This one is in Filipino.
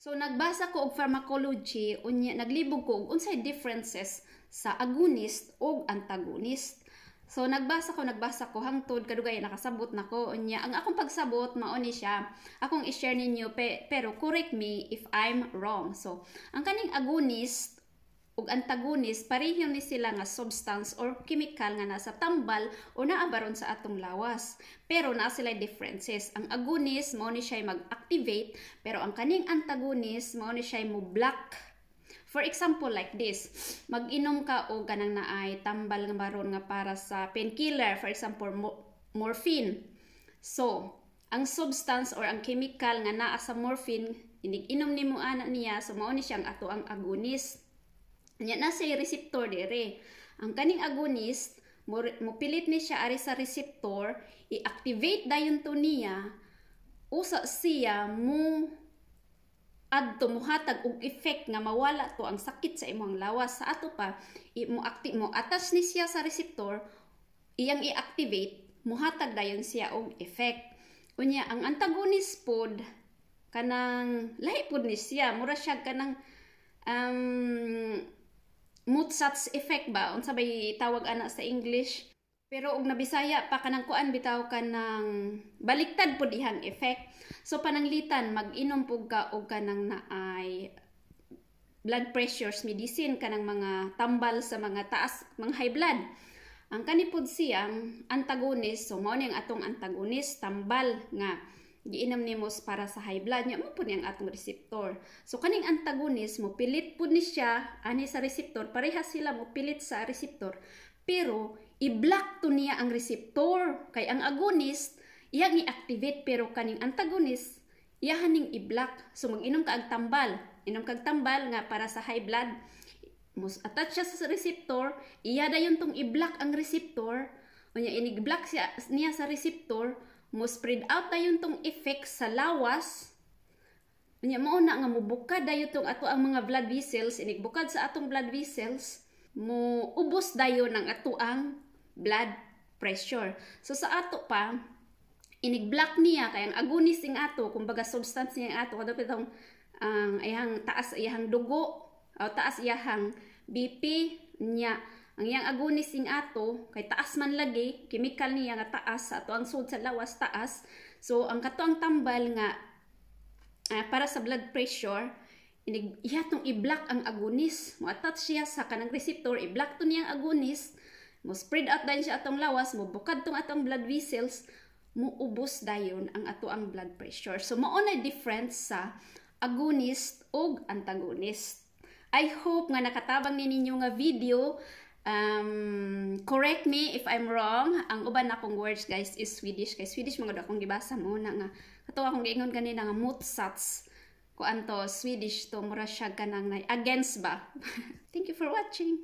So nagbasa ko og pharmacology unya naglibog ko og unsay differences sa agonist ug antagonist. So nagbasa ko hangtod kadugay nakasabot nako unya ang akong pagsabot mao ni siya. Akong i-share ninyo pero correct me if I'm wrong. So ang kaning agonist ug antagonist pareho ni sila nga substance or chemical nga nasa tambal o naa baron sa atong lawas. Pero naa sila differences. Ang agonist mao ni siya mag-activate pero ang kaning antagonist mao ni siya mo block. For example like this, mag-inom ka o ganang naay tambal nga baron nga para sa painkiller, for example morphine. So ang substance or ang chemical nga naa sa morphine inig-inom nimo ana niya, so mao ni siya ang ato ang agonist. Nya na say receptor dire. Ang kaning agonist mo pilit ni siya ari sa receptor, i-activate dayon to niya usa siya mo adto muhatag og effect nga mawala to ang sakit sa imong lawas. Sa ato pa mo attach ni siya sa receptor, iyang i-activate muhatag dayon siya og effect. Unya ang antagonist pod kanang lahi pod ni siya, mura siya kanang Mozart's effect ba unsa bay tawag ana sa English, pero og nabisaya pa kanang kuan bitaw kanang baliktad pud ihang effect. So pananglitan mag-inom pud ka og kanang naay blood pressures medicine kanang mga tambal sa mga taas mga high blood. Ang kani pud siyang antagonist, so mao ni ang atong antagonist tambal nga giinom nimo para sa high blood nya mo pud yang atong receptor. So kaning antagonist mo pilit pud ni siya ani sa receptor, parehas sila mo pilit sa receptor pero i-block to niya ang receptor. Kay ang agonist iyang i-activate pero kaning antagonist iyahan ning i-block. So mag-inom ka og tambal, inom kag tambal nga para sa high blood, mo attach siya sa receptor, iya dayon tong i-block ang receptor. Unya inig-block niya sa receptor, mo spread out dayon tong effect sa lawas. Unya mao na nga mubukad dayon tong ato ang mga blood vessels, inigbukad sa atong blood vessels, mo ubos dayon ang ato ang blood pressure. So sa ato pa inig-block niya kay ang agonist ing ato kumbaga substance niya ato kada pitong iyang taas iyang dugo o taas iyang BP niya. Ang iyang agonist ing ato kay taas man lagi chemical niya nga taas sa ato ang sud sa lawas taas. So ang katuang tambal nga para sa blood pressure ihatong i-block ang agonist, mo attach siya sa kanang receptor, i-block to niya ang agonist, mo spread out dayon siya atong lawas, mo bukad tong atong blood vessels, mo ubos dayon ang ato ang blood pressure. So mao na difference sa agonist ug antagonist. I hope nga nakatabang ni ninyo nga video. Correct me if I'm wrong. Ang uban akong words guys is Swedish. Kay Swedish mga akong gibasa mo na nga kato akong giingon kanina nga Mozart's kuan to Swedish to mura siya kanang against ba. Thank you for watching.